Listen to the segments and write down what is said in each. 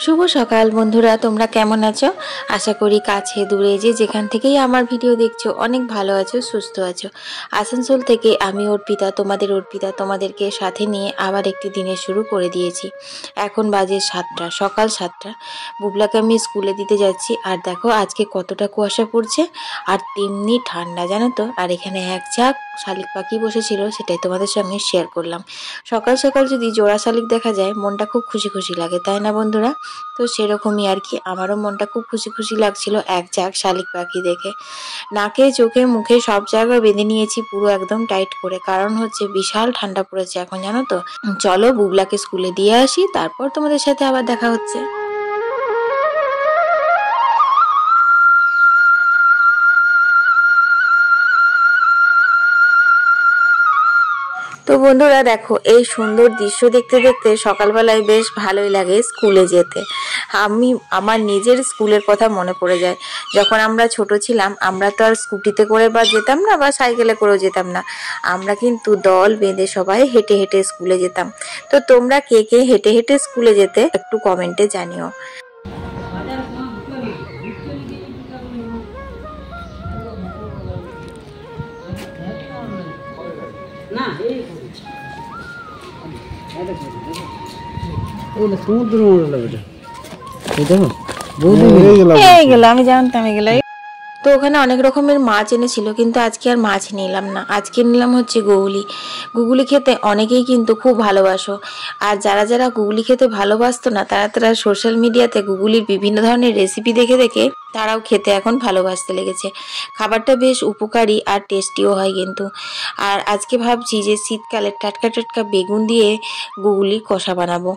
শুভ সকাল বন্ধুরা, তোমরা কেমন আছো? আশা করি কাছে দূরে যে যেখান থেকেই আমার ভিডিও দেখছো অনেক ভালো আছো, সুস্থ আছো। আসানসোল থেকে আমি অর্পিতা, তোমাদেরকে সাথে নিয়ে আবার একটি দিনের শুরু করে দিয়েছি। এখন বাজে 7টা, সকাল 7টা। বুবলাকে আমি স্কুলে দিতে যাচ্ছি। আর দেখো আজকে কতটা কুয়াশা পড়ছে আর তেমনি ঠান্ডা, জানো তো। আর এখানে এক ঝাঁক শালিক পাখি বসেছিল, সেটাই তোমাদের সঙ্গে শেয়ার করলাম। সকাল সকাল যদি জোড়া শালিক দেখা যায় মনটা খুব খুশি খুশি লাগে, তাই না বন্ধুরা? তো সেরকমই আর কি, আমারও মনটা খুব খুশি খুশি লাগছিল এক ঝাঁক শালিক পাখি দেখে। নাকে চোখে মুখে সব জায়গায় বেঁধে নিয়েছি পুরো একদম টাইট করে, কারণ হচ্ছে বিশাল ঠান্ডা পড়েছে এখন, জানো তো। চলো বুবলাকে স্কুলে দিয়ে আসি, তারপর তোমাদের সাথে আবার দেখা হচ্ছে। তো বন্ধুরা দেখো, এই সুন্দর দৃশ্য দেখতে দেখতে সকালবেলায় বেশ ভালোই লাগে স্কুলে যেতে। আমার নিজের স্কুলের কথা মনে পড়ে যায়। যখন আমরা ছোট ছিলাম আমরা তো আর স্কুটিতে করে বা যেতাম না বা সাইকেলে করেও যেতাম না, আমরা কিন্তু দল বেঁধে সবাই হেঁটে হেঁটে স্কুলে যেতাম। তো তোমরা কে কে হেঁটে হেঁটে স্কুলে যেতে একটু কমেন্টে জানিও। সমুদ্র আমি জানতাম এগুলো। তো ওখানে অনেক রকমের মাছ এনেছিল, কিন্তু আজকে আর মাছ নিলাম না। আজকে নিলাম হচ্ছে গুগলি। গুগলি খেতে অনেকেই কিন্তু খুব ভালোবাসো। আর যারা যারা গুগলি খেতে ভালোবাসতো না, তারা সোশ্যাল মিডিয়াতে গুগলির বিভিন্ন ধরনের রেসিপি দেখে দেখে তারাও খেতে এখন ভালোবাসতে লেগেছে। খাবারটা বেশ উপকারী আর টেস্টিও হয় কিন্তু। আর আজকে ভাবছি যে শীতকালে টাটকা টাটকা বেগুন দিয়ে গুগলি কষা বানাবো।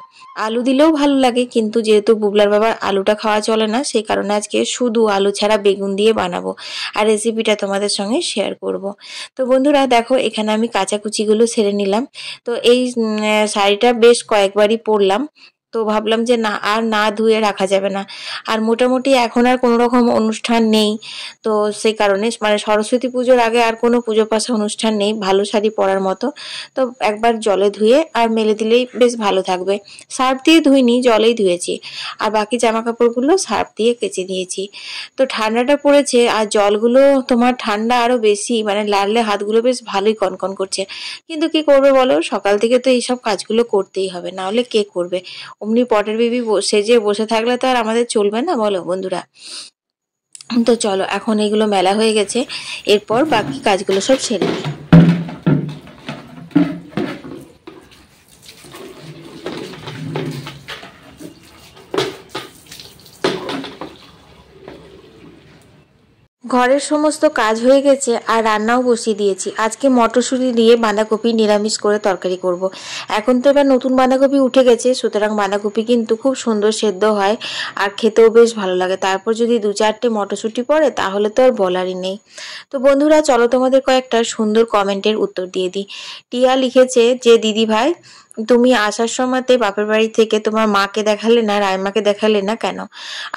আলু দিলেও ভালো লাগে, কিন্তু যেহেতু বুবলার বাবার আলুটা খাওয়া চলে না, সেই কারণে আজকে শুধু আলু ছাড়া বেগুন দিয়ে বানাবো। আর রেসিপিটা তোমাদের সঙ্গে শেয়ার করব। তো বন্ধুরা দেখো, এখানে আমি কাঁচাকুচিগুলো সেরে নিলাম। তো এই শাড়িটা বেশ কয়েকবারই পরলাম, তো ভাবলাম যে না ধুয়ে রাখা যাবে না। আর মোটামুটি এখন আর কোনো রকম অনুষ্ঠান নেই, তো সেই কারণে মানে সরস্বতী পুজোর আগে আর কোনো পুজো পাশা অনুষ্ঠান নেই ভালো শাড়ি পরার মতো। তো একবার জলে ধুয়ে আর মেলে দিলেই বেশ ভালো থাকবে। সার্ফ দিয়ে ধুইনি, জলেই ধুয়েছি। আর বাকি জামা কাপড়গুলো সার্ফ দিয়ে কেচে দিয়েছি। তো ঠান্ডাটা পড়েছে আর জলগুলো তোমার ঠান্ডা আরো বেশি, মানে লাড়লে হাতগুলো বেশ ভালোই কনকন করছে। কিন্তু কি করবে বলো, সকাল থেকে তো এইসব কাজগুলো করতেই হবে, না হলে কে করবে? অমনি পটের বেবি সেজে বসে থাকলে তো আর আমাদের চলবে না, বলো বন্ধুরা। তো চলো, এখন এগুলো মেলা হয়ে গেছে, এরপর বাকি কাজগুলো সব সেরে নিই। ঘরের সমস্ত কাজ হয়ে গেছে আর রান্নাও বসিয়ে দিয়েছি। আজকে মটরশুঁটি দিয়ে বাঁধাকপি নিরামিষ করে তরকারি করব। এখন তো এবার নতুন বাঁধাকপি উঠে গেছে, সুতরাং বাঁধাকপি কিন্তু খুব সুন্দর সেদ্ধ হয় আর খেতেও বেশ ভালো লাগে। তারপর যদি 2-4টে মটরশুঁটি পড়ে তাহলে তো আর বলারই নেই। তো বন্ধুরা চলো তোমাদের কয়েকটা সুন্দর কমেন্টের উত্তর দিয়ে দিই। টিয়া লিখেছে যে দিদি ভাই, তুমি আসার সময়তে বাপের বাড়ি থেকে তোমার মাকে দেখালে না, রাইমাকে দেখালে না কেন?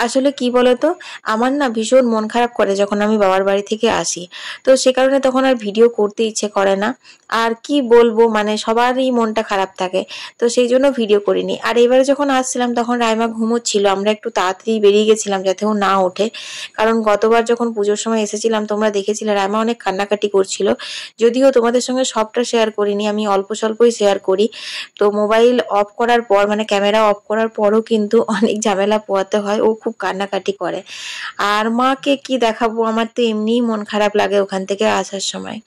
আসলে কি বলতো, আমার না ভীষণ মন খারাপ করে যখন আমি বাবার বাড়ি থেকে আসি। তো সে কারণে তখন আর ভিডিও করতে ইচ্ছে করে না। আর কি বলবো, মানে সবারই মনটা খারাপ থাকে, তো সেই জন্য ভিডিও করিনি। আর এবারে যখন আসছিলাম তখন রাইমা ঘুমোচ্ছিল, আমরা একটু তাড়াতাড়ি বেরিয়ে গেছিলাম যাতে ও না ওঠে। কারণ গতবার যখন পুজোর সময় এসেছিলাম তোমরা দেখেছিলে রাইমা অনেক কান্নাকাটি করছিল। যদিও তোমাদের সঙ্গে সবটা শেয়ার করিনি, আমি অল্প স্বল্পই শেয়ার করি। তো মোবাইল অফ করার পর, মানে ক্যামেরা অফ করার পরও কিন্তু অনেক ঝামেলা পোহাতে হয়, ও খুব কান্নাকাটি করে। আর মাকে কি দেখাবো, আমার তো এমনিই মন খারাপ লাগে ওখান থেকে আসার সময়।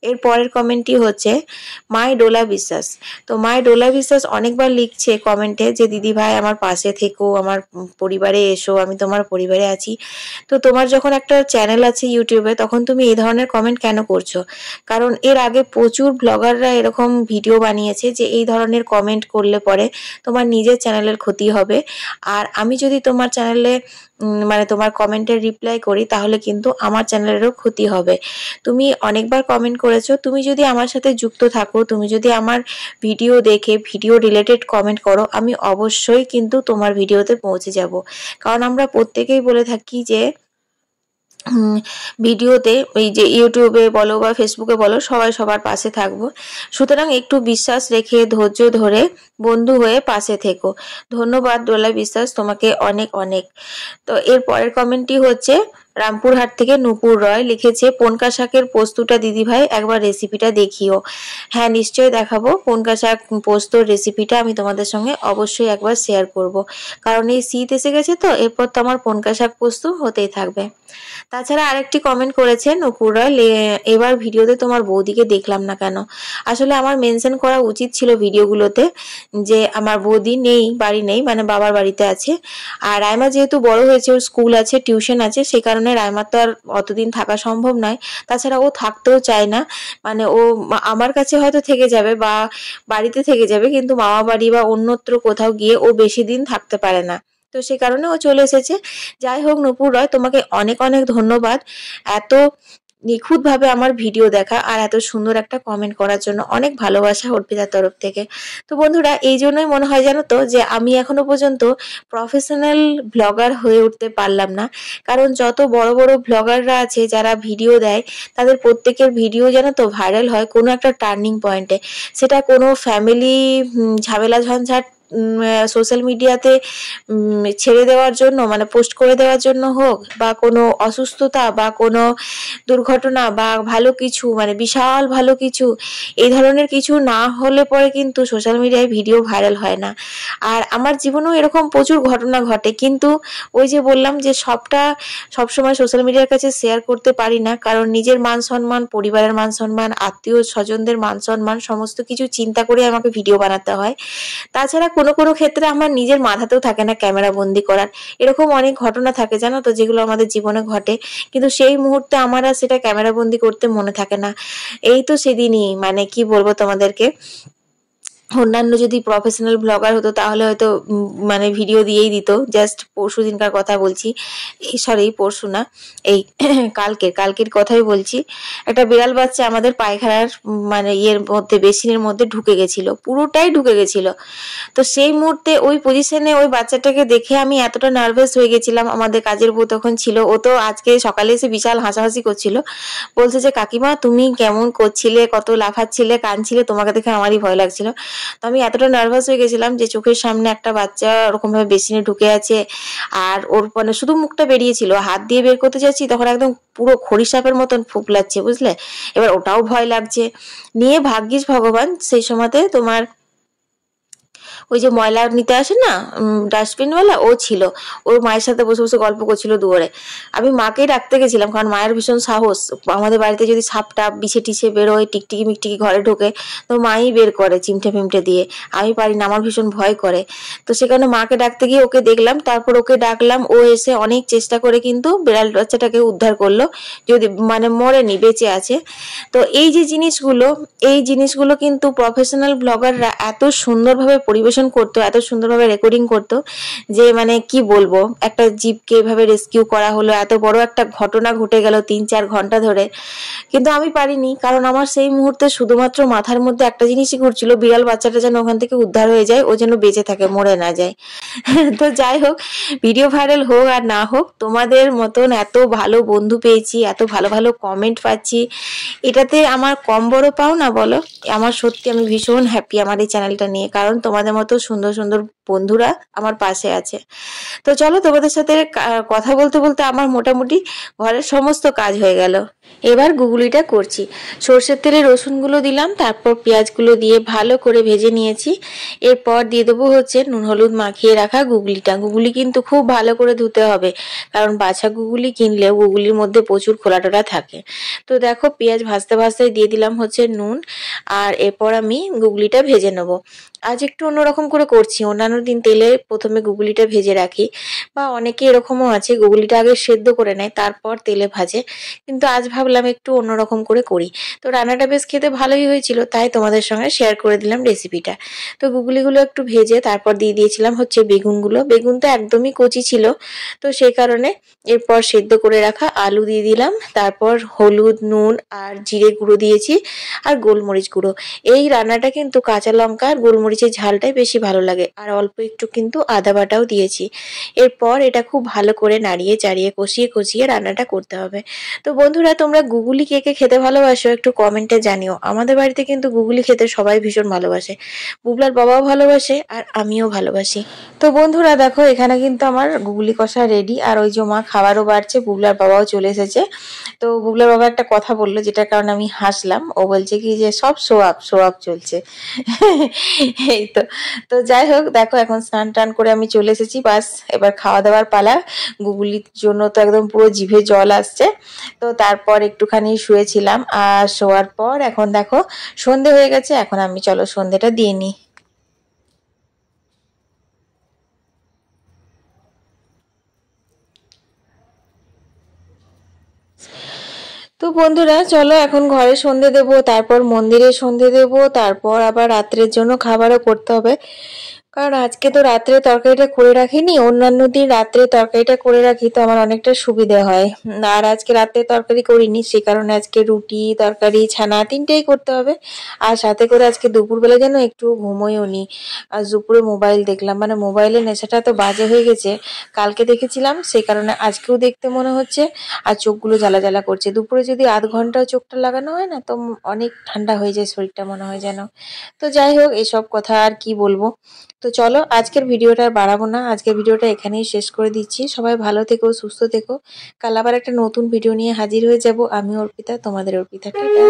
এর পরের কমেন্টটি হচ্ছে মাই ডোলা বিশ্বাস। তো মাই ডোলা বিশ্বাস অনেকবার লিখছে কমেন্টে যে দিদি ভাই আমার পাশে থেকো, আমার পরিবারে এসো, আমি তোমার পরিবারে আছি। তো তোমার যখন একটা চ্যানেল আছে ইউটিউবে, তখন তুমি এই ধরনের কমেন্ট কেন করছো? কারণ এর আগে প্রচুর ব্লগাররা এরকম ভিডিও বানিয়েছে যে এই ধরনের কমেন্ট করলে পরে তোমার নিজের চ্যানেলের ক্ষতি হবে। আর আমি যদি তোমার চ্যানেলে মানে তোমার কমেন্টের রিপ্লাই করি তাহলে কিন্তু আমার চ্যানেলেরও ক্ষতি হবে। তুমি অনেকবার কমেন্ট করেছো, তুমি যদি আমার সাথে যুক্ত থাকো, তুমি যদি আমার ভিডিও দেখে ভিডিও রিলেটেড কমেন্ট করো, আমি অবশ্যই কিন্তু তোমার ভিডিওতে পৌঁছে যাব। কারণ আমরা প্রত্যেকেই বলে থাকি যে ভিডিওতে এই যে ইউটিউবে বলো বা ফেসবুকে বলো সবাই সবার পাশে থাকবো। সুতরাং একটু বিশ্বাস রেখে ধৈর্য ধরে বন্ধু হয়ে পাশে থেকো। ধন্যবাদ দোলা বিশ্বাস, তোমাকে অনেক অনেক। তো এর পরের কমেন্টটি হচ্ছে রামপুরহাট থেকে নূপুর রয় লিখেছে, পনকা শাকের পোস্তটা দিদিভাই একবার রেসিপিটা দেখিও। হ্যাঁ, নিশ্চয়ই দেখাবো। পনকা শাক পোস্তর রেসিপিটা আমি তোমাদের সঙ্গে অবশ্যই একবার শেয়ার করব, কারণ এই শীত এসে গেছে তো এরপর তো আমার পনকা শাক পোস্ত হতেই থাকবে। তাছাড়া আরেকটি কমেন্ট করেছে নূপুর রয়, এবার ভিডিওতে তোমার বৌদিকে দেখলাম না কেন? আসলে আমার মেনশন করা উচিত ছিল ভিডিওগুলোতে যে আমার বৌদি নেই, বাড়ি নেই, মানে বাবার বাড়িতে আছে। আর রাইমা যেহেতু বড় হয়েছে, ওর স্কুল আছে, টিউশন আছে, সেই কারণে রাইমার তো আর অতদিন থাকা সম্ভব নয়। তাছাড়া ও থাকতেও চায় না, মানে ও আমার কাছে হয়তো থেকে যাবে বা বাড়িতে থেকে যাবে, কিন্তু মামা বাড়ি বা অন্যত্র কোথাও গিয়ে ও বেশি দিন থাকতে পারে না। তো সে কারণে ও চলে এসেছে। যাই হোক নূপুর রয়, তোমাকে অনেক অনেক ধন্যবাদ এত নিখুঁত ভাবে আমার ভিডিও দেখা আর এত সুন্দর একটা কমেন্ট করার জন্য। অনেক ভালোবাসা অর্পিতার তরফ থেকে। তো বন্ধুরা, এই জন্যই মনে হয় জানো তো যে আমি এখনো পর্যন্ত প্রফেশনাল ব্লগার হয়ে উঠতে পারলাম না। কারণ যত বড় বড় ব্লগাররা আছে যারা ভিডিও দেয়, তাদের প্রত্যেকের ভিডিও জানো তো ভাইরাল হয় কোনো একটা টার্নিং পয়েন্টে। সেটা কোনো ফ্যামিলি ঝামেলা ঝঞ্ঝাট সোশ্যাল মিডিয়াতে ছেড়ে দেওয়ার জন্য, মানে পোস্ট করে দেওয়ার জন্য হোক, বা কোনো অসুস্থতা বা কোনো দুর্ঘটনা বা ভালো কিছু, মানে বিশাল ভালো কিছু, এই ধরনের কিছু না হলে পরে কিন্তু সোশ্যাল মিডিয়ায় ভিডিও ভাইরাল হয় না। আর আমার জীবনেও এরকম প্রচুর ঘটনা ঘটে, কিন্তু ওই যে বললাম যে সবসময় সোশ্যাল মিডিয়ার কাছে শেয়ার করতে পারি না, কারণ নিজের মান সম্মান, পরিবারের মান সম্মান, আত্মীয় স্বজনদের মান সম্মান সমস্ত কিছু চিন্তা করে আমাকে ভিডিও বানাতে হয়। তাছাড়া কোনো কোনো ক্ষেত্রে আমার নিজের মাথাতেও থাকে না ক্যামেরা বন্দি করার। এরকম অনেক ঘটনা থাকে জানো তো, যেগুলো আমাদের জীবনে ঘটে, কিন্তু সেই মুহূর্তে আমার আর সেটা ক্যামেরা বন্দি করতে মনে থাকে না। এই তো সেদিনই, মানে কি বলবো তোমাদেরকে, অন্যান্য যদি প্রফেশনাল ব্লগার হতো তাহলে হয়তো মানে ভিডিও দিয়েই দিত। জাস্ট পরশু দিনকার কথা বলছি, পরশু না, এই কালকের কথাই বলছি। একটা বিড়াল বাচ্চা আমাদের পায়খানার মানে বেসিনের মধ্যে ঢুকে গেছিল, পুরোটাই ঢুকে গেছিল। তো সেই মুহূর্তে ওই পজিশনে ওই বাচ্চাটাকে দেখে আমি এতটা নার্ভাস হয়ে গেছিলাম। আমাদের কাজের বউ তখন ছিল, ও তো আজকে সকালে এসে বিশাল হাসাহাসি করছিল, বলছে যে কাকিমা তুমি কেমন করছিলে, কত লাফাচ্ছিলে, কাঁদছিলে, তোমাকে দেখে আমারই ভয় লাগছিল। তো আমি এতটা নার্ভাস হয়ে গেছিলাম যে চোখের সামনে একটা বাচ্চা ওরকম ভাবে বেসিনে ঢুকে আছে, আর ওর মানে শুধু মুখটা বেরিয়েছিল, হাত দিয়ে বের করতে যাচ্ছি তখন একদম পুরো খড়িসাপের মতন ফুপলাচ্ছে, বুঝলে। এবার ওটাও ভয় লাগছে নিয়ে, ভাগ্যিস ভগবান সেই সময়তে তোমার ওই যে ময়লা নিতে আসে না ডাস্টবিনওয়ালা, ও ছিল, ওর মায়ের সাথে বসে বসে গল্প করছিল দুয়ারে। আমি মাকেই ডাকতে গেছিলাম, কারণ মায়ের ভীষণ সাহস। আমাদের বাড়িতে যদি সাপ টাপ বিছে টিছে বেরোয়, টিকটিকি মিকটিকি ঘরে ঢোকে, তো মাই বের করে চিমটে ফিমটে দিয়ে। আমি পারি না, আমার ভীষণ ভয় করে। তো সেখানে মাকে ডাকতে গিয়ে ওকে দেখলাম, তারপর ওকে ডাকলাম, ও এসে অনেক চেষ্টা করে কিন্তু বিড়াল বাচ্চাটাকে উদ্ধার করলো, যদি মানে মরেনি, বেঁচে আছে। তো এই যে জিনিসগুলো কিন্তু প্রফেশনাল ব্লগাররা এত সুন্দরভাবে পরিবেশন করতো, এত সুন্দরভাবে রেকর্ডিং করতো, যে মানে কি বলবো, একটা জীবকে এভাবে রেস্কিউ করা হলো, এত বড় একটা ঘটনা ঘটে গেল 3-4 ঘন্টা ধরে। কিন্তু আমি পারিনি, কারণ আমার সেই মুহূর্তে শুধুমাত্র মাথার মধ্যে একটা জিনিসই ঘুরছিল, বিড়াল বাচ্চাটা যেন ওখান থেকে উদ্ধার হয়ে যায়, ও যেন বেঁচে থাকে, মরে না যায়। তো যাই হোক, ভিডিও ভাইরাল হোক আর না হোক, তোমাদের মতন এত ভালো বন্ধু পেয়েছি, এত ভালো ভালো কমেন্ট পাচ্ছি, এটাতে আমার কম বড় পাও না বলো। আমার সত্যি আমি ভীষণ হ্যাপি আমার এই চ্যানেলটা নিয়ে, কারণ তোমাদের মতো সুন্দর সুন্দর বন্ধুরা আমার পাশে আছে। তো চলো, তোমাদের সাথে কথা বলতে বলতে আমার মোটামুটি ঘরের সমস্ত কাজ হয়ে গেল। এবার গুগলিটা করছি। সর্ষের তেলে রসুনগুলো দিলাম, তারপর পেঁয়াজগুলো দিয়ে ভালো করে ভেজে নিয়েছি। এরপর দিয়ে দেবো হচ্ছে নুন হলুদ মাখিয়ে রাখা গুগলিটা। গুগলি কিন্তু খুব ভালো করে ধুতে হবে, কারণ বাছা গুগলি কিনলেও গুগলির মধ্যে প্রচুর খোলা টোলা থাকে। তো দেখো, পেঁয়াজ ভাজতে ভাজতে দিয়ে দিলাম হচ্ছে নুন, আর এরপর আমি গুগলিটা ভেজে নেবো। আজ একটু অন্যরকম করে করছি, অন্যান্য দিন তেলে প্রথমে গুগলিটা ভেজে রাখি, বা অনেকে এরকমও আছে গুগলিটা আগে সেদ্ধ করে নেয় তারপর তেলে ভাজে, কিন্তু আজ ভাবলাম একটু অন্যরকম করে করি। তো রান্নাটা বেশ খেতে ভালোই হয়েছিল, তাই তোমাদের সঙ্গে শেয়ার করে দিলাম রেসিপিটা। তো গুগলিগুলো একটু ভেজে তারপর দিয়ে দিয়েছিলাম হচ্ছে বেগুনগুলো। বেগুন তো একদমই কচি ছিল, তো সেই কারণে এরপর সেদ্ধ করে রাখা আলু দিয়ে দিলাম, তারপর হলুদ, নুন আর জিরে গুঁড়ো দিয়েছি, আর গোলমরিচ গুঁড়ো। এই রান্নাটা কিন্তু কাঁচা লঙ্কা আর গোলমরিচের ঝালটাই বেশি ভালো লাগে, আর অল্প অল্প একটু কিন্তু আদা বাটাও দিয়েছি। এরপর এটা খুব ভালো করে নাড়িয়ে চাড়িয়ে কষিয়ে রান্নাটা করতে হবে। তো বন্ধুরা, তোমরা গুগলি কে কে খেতে ভালোবাসো একটু কমেন্টে জানিও। আমাদের বাড়িতে কিন্তু গুগলি খেতে সবাই ভীষণ ভালোবাসে, বুবলার বাবাও ভালোবাসে আর আমিও ভালোবাসি। তো বন্ধুরা দেখো, এখানে কিন্তু আমার গুগলি কষা রেডি। আর ওই যে মা খাবারও বাড়ছে, বুবলার বাবাও চলে এসেছে। তো বুবলার বাবা একটা কথা বললো, যেটার কারণে আমি হাসলাম। ও বলছে কি যে সব শো আপ চলছে। এই তো। তো যাই হোক, দেখো এখন স্নান টান করে আমি চলে এসেছি, বাস এবার খাওয়া দাওয়ার পালা। গুগলির জন্য তো একদম পুরো জিভে জল আসছে। তো তারপর একটুখানি শুয়েছিলাম, আর শোয়ার পর এখন দেখো সন্ধে হয়ে গেছে। এখন আমি চলো সন্ধেটা দিয়ে নিই। তো বন্ধুরা চলো এখন ঘরে সন্ধে দেবো, তারপর মন্দিরে সন্ধে দেবো, তারপর আবার রাত্রের জন্য খাবারও করতে হবে। কারণ আজকে তো রাত্রে তরকারিটা করে রাখিনি, অন্যান্য দিন রাত্রে তরকারিটা করে রাখি, তো আমার অনেকটা সুবিধে হয়। আর আজকে রাত্রে তরকারি করিনি, সে কারণে আজকে রুটি তরকারি ছানা তিনটেই করতে হবে। আর সাথে করে আজকে দুপুরবেলা যেন একটু ঘুমোইও নি। আর দুপুরে মোবাইল দেখলাম, মানে মোবাইলের নেশাটা তো বাজে হয়ে গেছে। কালকে দেখেছিলাম, সেই কারণে আজকেও দেখতে মনে হচ্ছে। আর চোখগুলো জ্বালা জ্বালা করছে। দুপুরে যদি আধ ঘন্টাও চোখটা লাগানো হয় না, তো অনেক ঠান্ডা হয়ে যায় শরীরটা, মনে হয় যেন। তো যাই হোক, এসব কথা আর কি বলবো। তো চলো আজকের ভিডিওটা আর বাড়াবো না, আজকের ভিডিওটা এখানেই শেষ করে দিচ্ছি। সবাই ভালো থেকো, সুস্থ থেকো। কাল আবার একটা নতুন ভিডিও নিয়ে হাজির হয়ে যাব। আমি অর্পিতা, তোমাদের অর্পিতা। টাটা।